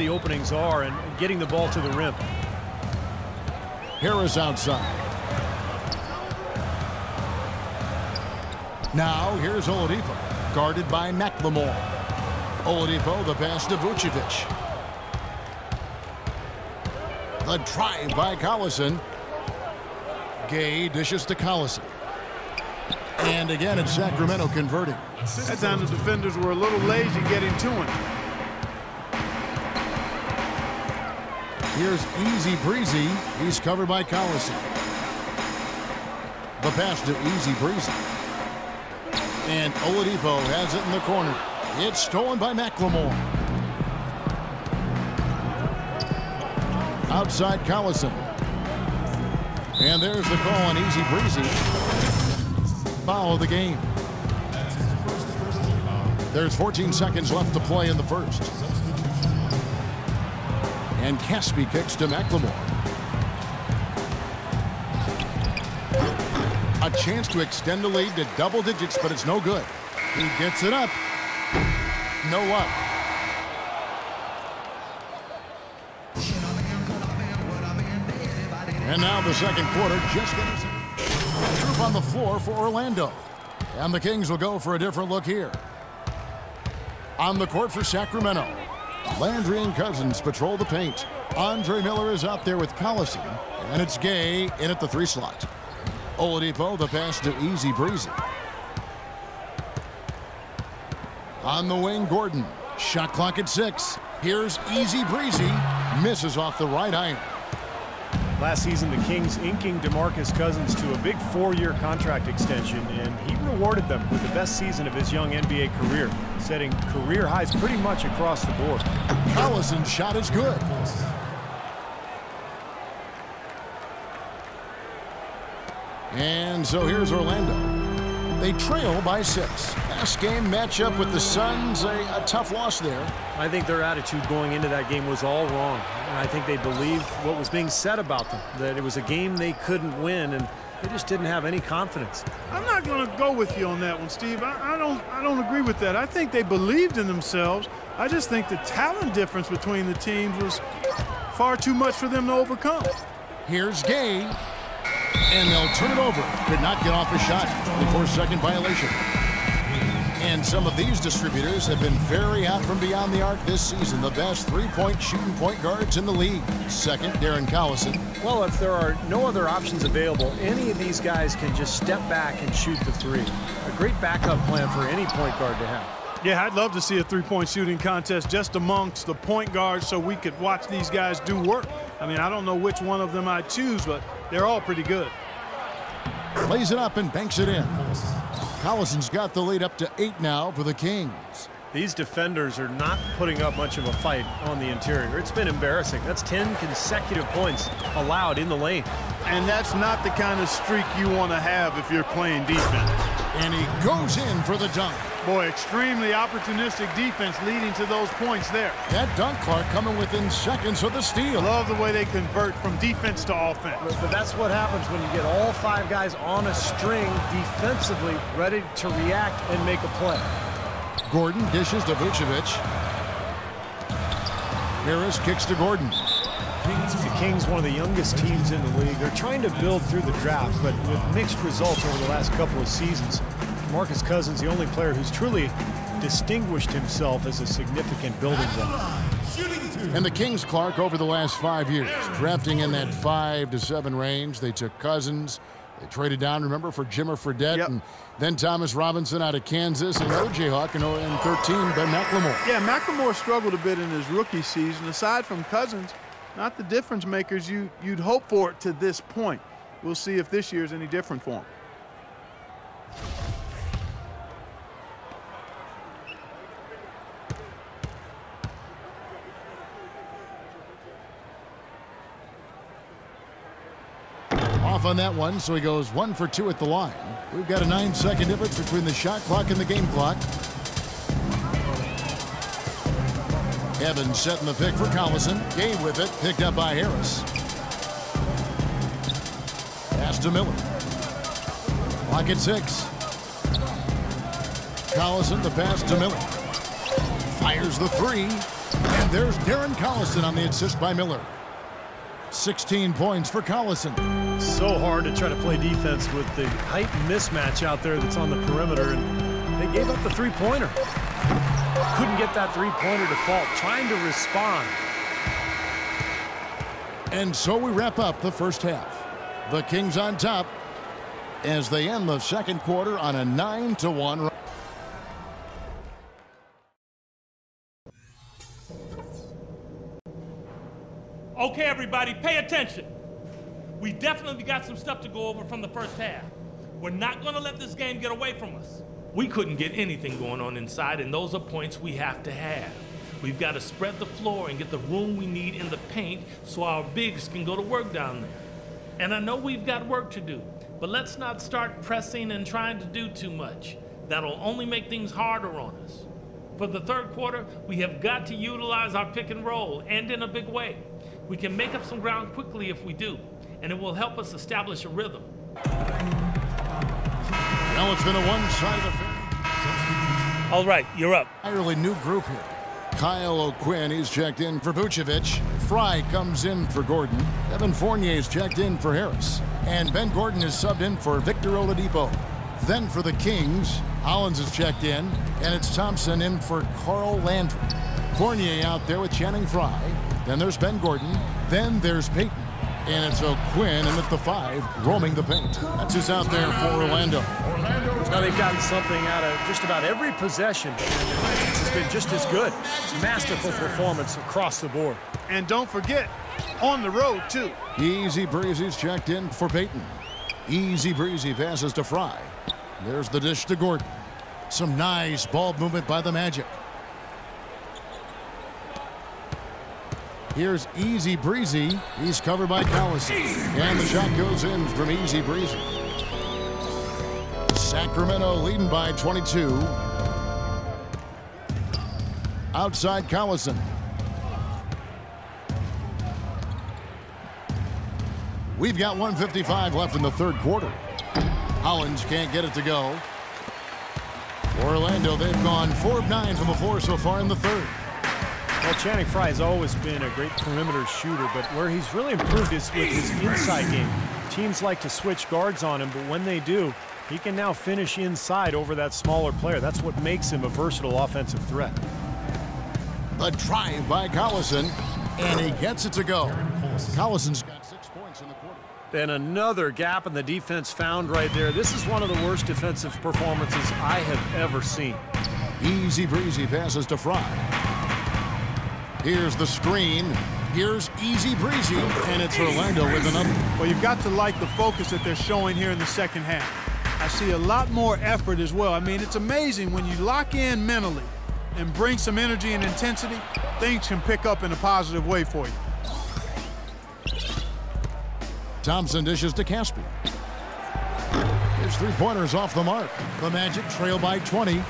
the openings are and getting the ball to the rim. Harris outside. Now here's Oladipo, guarded by McLemore. Oladipo, the pass to Vucevic. The drive by Collison. Gay dishes to Collison. And again, it's Sacramento converting. That time the defenders were a little lazy getting to him. Here's Easy Breezy. He's covered by Collison. The pass to Easy Breezy. And Oladipo has it in the corner. It's stolen by McLemore. Outside Collison. And there's the call on Easy Breezy. Foul of the game. There's 14 seconds left to play in the first. And Caspi kicks to McLemore. A chance to extend the lead to double digits, but it's no good. He gets it up. No up. And now the second quarter just getting group on the floor for Orlando. And the Kings will go for a different look here. On the court for Sacramento, Landry and Cousins patrol the paint. Andre Miller is out there with Collison, and it's Gay in at the 3 slot. Oladipo, the pass to Easy Breezy. On the wing, Gordon. Shot clock at 6. Here's Easy Breezy. Misses off the right iron. Last season, the Kings inking DeMarcus Cousins to a big 4-year contract extension, and he rewarded them with the best season of his young NBA career, setting career highs pretty much across the board. Collison's shot is good. And so here's Orlando. They trail by 6. Last game matchup with the Suns, a tough loss there. I think their attitude going into that game was all wrong. And I think they believed what was being said about them, that it was a game they couldn't win, and they just didn't have any confidence. I'm not going to go with you on that one, Steve. I don't agree with that. I think they believed in themselves. I just think the talent difference between the teams was far too much for them to overcome. Here's Gay. And they'll turn it over. Could not get off a shot. The 4-second violation. And some of these distributors have been very hot from beyond the arc this season. The best 3-point shooting point guards in the league. Second, Darren Collison. Well, if there are no other options available, any of these guys can just step back and shoot the 3. A great backup plan for any point guard to have. Yeah, I'd love to see a 3-point shooting contest just amongst the point guards so we could watch these guys do work. I mean, I don't know which one of them I'd choose, but they're all pretty good. Plays it up and banks it in. Collison's got the lead up to 8 now for the Kings. These defenders are not putting up much of a fight on the interior. It's been embarrassing. That's 10 consecutive points allowed in the lane. And that's not the kind of streak you want to have if you're playing defense. And he goes in for the dunk. Boy, extremely opportunistic defense leading to those points there. That dunk, Clark, coming within seconds of the steal. Love the way they convert from defense to offense. But that's what happens when you get all 5 guys on a string defensively ready to react and make a play. Gordon dishes to Vucevic. Harris kicks to Gordon. The Kings, one of the youngest teams in the league. They're trying to build through the draft, but with mixed results over the last couple of seasons. Marcus Cousins, the only player who's truly distinguished himself as a significant building block. And the Kings, Clark, over the last 5 years, drafting in that 5 to 7 range. They took Cousins. They traded down, remember, for Jimmer Fredette, and then Thomas Robinson out of Kansas, and O.J. Hawk in 13, Ben McLemore. Yeah, McLemore struggled a bit in his rookie season. Aside from Cousins, not the difference makers you'd hope for to this point. We'll see if this year's any different for him. Off on that one, so he goes 1 for 2 at the line. We've got a 9-second difference between the shot clock and the game clock. Evans setting the pick for Collison. Gay with it, picked up by Harris. Pass to Miller. Clock at 6. Collison, the pass to Miller. Fires the 3. And there's Darren Collison on the assist by Miller. 16 points for Collison. So hard to try to play defense with the height mismatch out there that's on the perimeter, and they gave up the three-pointer. Couldn't get that three-pointer to fall, trying to respond. And so we wrap up the first half. The Kings on top as they end the second quarter on a 9-1 run. Okay, everybody, pay attention. We definitely got some stuff to go over from the first half. We're not going to let this game get away from us. We couldn't get anything going on inside, and those are points we have to have. We've got to spread the floor and get the room we need in the paint so our bigs can go to work down there. And I know we've got work to do, but let's not start pressing and trying to do too much. That'll only make things harder on us. For the third quarter, we have got to utilize our pick and roll, and in a big way. We can make up some ground quickly if we do, and it will help us establish a rhythm. Now it's been a one-sided affair. All right, you're up. Entirely new group here. Kyle O'Quinn, he's checked in for Vucevic. Fry comes in for Gordon. Evan Fournier's checked in for Harris. And Ben Gordon is subbed in for Victor Oladipo. Then for the Kings, Hollins is checked in, and it's Thompson in for Carl Landry. Fournier out there with Channing Frye. Then there's Ben Gordon. Then there's Payton. And it's O'Quinn in at the 5, roaming the paint. That's who's out there for Orlando. Now they've gotten something out of just about every possession. It's been just as good. Masterful performance across the board. And don't forget, on the road, too. Easy Breezy's checked in for Payton. Easy Breezy passes to Fry. There's the dish to Gordon. Some nice ball movement by the Magic. Here's Easy Breezy. He's covered by Collison. And the shot goes in from Easy Breezy. Sacramento leading by 22. Outside Collison. We've got 1:55 left in the third quarter. Hollins can't get it to go. Orlando, they've gone 4 of 9 from the floor so far in the third. Well, Channing Frye has always been a great perimeter shooter, but where he's really improved is with his inside game. Teams like to switch guards on him, but when they do, he can now finish inside over that smaller player. That's what makes him a versatile offensive threat. The drive by Collison, and he gets it to go. Collison's got 6 points in the quarter. And another gap in the defense found right there. This is one of the worst defensive performances I have ever seen. Easy Breezy passes to Fry. Here's the screen. Here's Easy Breezy, and it's Orlando with another. Well, you've got to like the focus that they're showing here in the second half. I see a lot more effort as well. I mean, it's amazing when you lock in mentally and bring some energy and intensity, things can pick up in a positive way for you. Thompson dishes to Caspi. His three-pointers off the mark. The Magic trail by 20.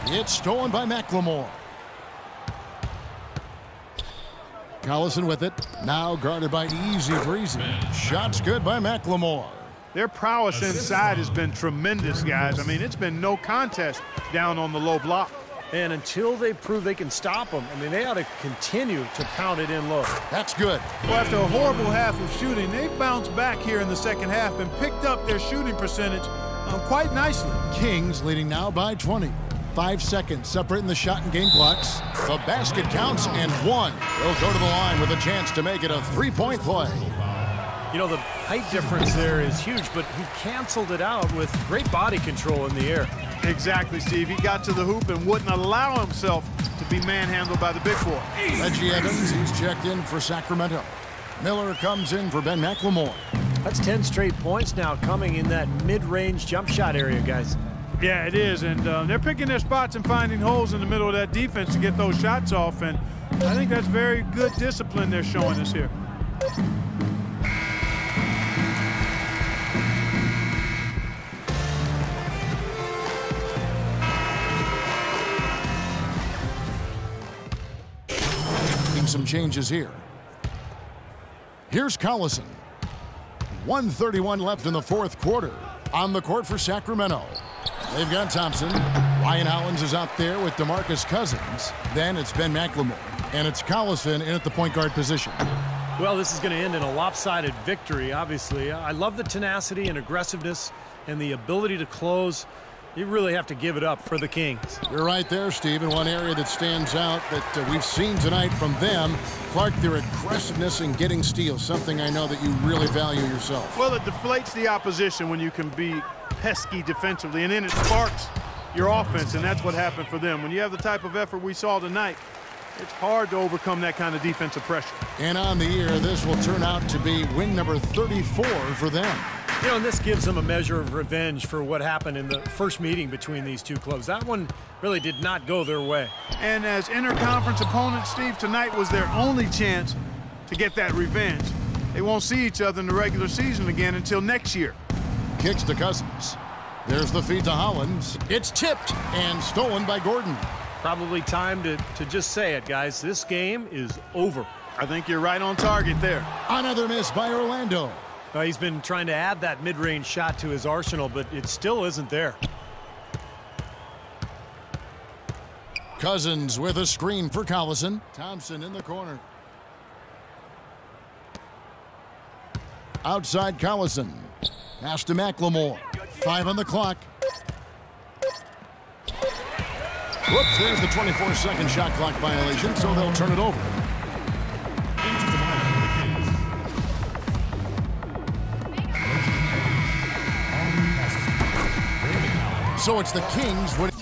It's stolen by McLemore. Collison with it. Now guarded by Easy Breezy. Shots good by McLemore. Their prowess inside has been tremendous, guys. I mean, it's been no contest down on the low block. And until they prove they can stop them, I mean, they ought to continue to pound it in low. That's good. Well, after a horrible half of shooting, they've bounced back here in the second half and picked up their shooting percentage quite nicely. Kings leading now by 20. 5 seconds separating the shot and game clocks. The basket counts and one. They'll go to the line with a chance to make it a three-point play. You know, the height difference there is huge, but he canceled it out with great body control in the air. Exactly, Steve. He got to the hoop and wouldn't allow himself to be manhandled by the big boy. Reggie Evans, he's checked in for Sacramento. Miller comes in for Ben McLemore. That's 10 straight points now coming in that mid-range jump shot area, guys. Yeah, it is, and they're picking their spots and finding holes in the middle of that defense to get those shots off, and I think that's very good discipline they're showing us here. Some changes here. Here's Collison. 1:31 left in the fourth quarter. On the court for Sacramento. They've got Thompson. Ryan Hollins is out there with DeMarcus Cousins. Then it's Ben McLemore. And it's Collison in at the point guard position. Well, this is going to end in a lopsided victory, obviously. I love the tenacity and aggressiveness and the ability to close. You really have to give it up for the Kings. You're right there, Steve. And one area that stands out that we've seen tonight from them, Clark, their aggressiveness in getting steals, something I know that you really value yourself. Well, it deflates the opposition when you can be pesky defensively, and then it sparks your offense, and that's what happened for them. When you have the type of effort we saw tonight, it's hard to overcome that kind of defensive pressure. And on the year, this will turn out to be win number 34 for them. You know, and this gives them a measure of revenge for what happened in the first meeting between these two clubs. That one really did not go their way. And as interconference opponents, Steve, tonight was their only chance to get that revenge. They won't see each other in the regular season again until next year. Kicks to Cousins. There's the feed to Hollins. It's tipped and stolen by Gordon. Probably time to just say it, guys. This game is over. I think you're right on target there. Another miss by Orlando. He's been trying to add that mid-range shot to his arsenal, but it still isn't there. Cousins with a screen for Collison. Thompson in the corner. Outside Collison. Pass to McLemore. 5 on the clock. Whoops, there's the 24-second shot clock violation, so they'll turn it over. So it's the Kings winning.